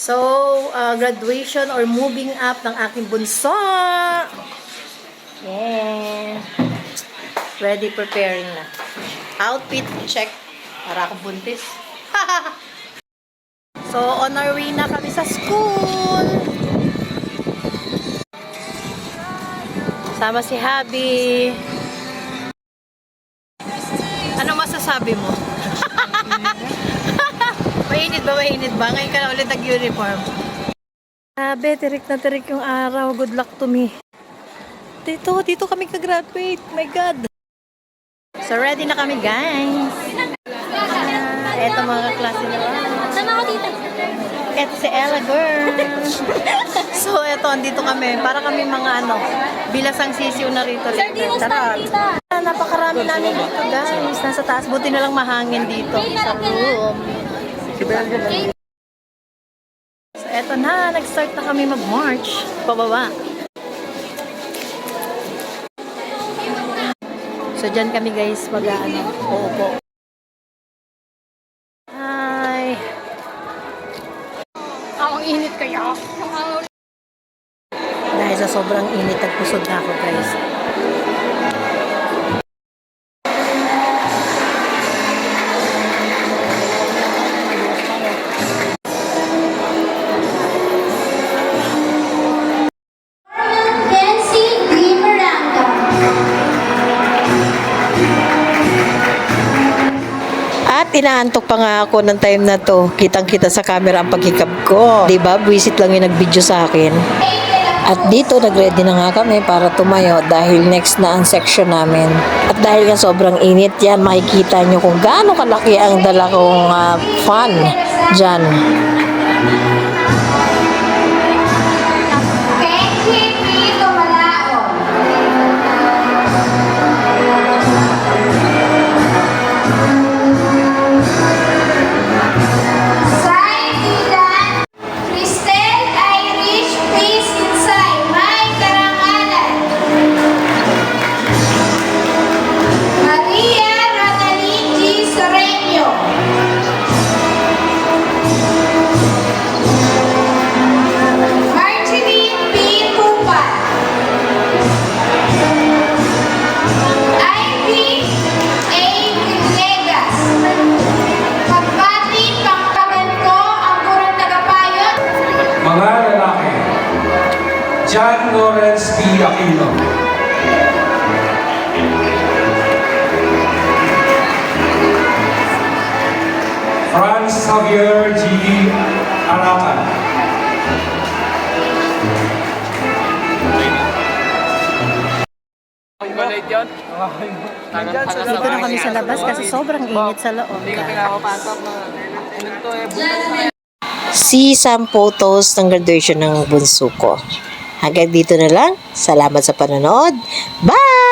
So, graduation or moving up ng aking bunso. Yeah. Ready, preparing na. Outfit, check. Para akong buntis. So, on our way na kami sa school. Sama si Habi. Ano masasabi mo? Mainit ba? Mainit ba? Ngayon ka na ulit nag-uniform. Sabi, tirik na tirik yung araw. Good luck to me. Dito kami ka-graduate. My God. So, ready na kami, guys. Eto mga klase na. Sama ko dito. Eto si Ella, girl. So, eto, andito kami. Para kami mga bilasang sisiw na rito. Tara. Napakarami namin dito, guys. Nasa taas. Buti na lang mahangin dito sa room. So, eto na. Nag-start na kami mag-march. Pababa. So, dyan kami, guys, uupo. Hi. Ang init kaya. Dahil sa sobrang init, nagpusod na ako, guys. Inaantok pa nga ako ng time na to. Kitang-kita sa camera ang paghikap ko. Diba? Buwisit lang yung nag-video sa akin. At dito, nag-ready na nga kami para tumayo dahil next na ang section namin. At dahil nga sobrang init yan, makikita nyo kung gaano kalaki ang dala kong fan dyan. John Lawrence P. Aquino. Franz Javier G. Aracan. Dito na kami sa labas kasi sobrang init sa loob. See some photos ng graduation ng bunso ko. Hanggang dito na lang. Salamat sa panonood. Bye!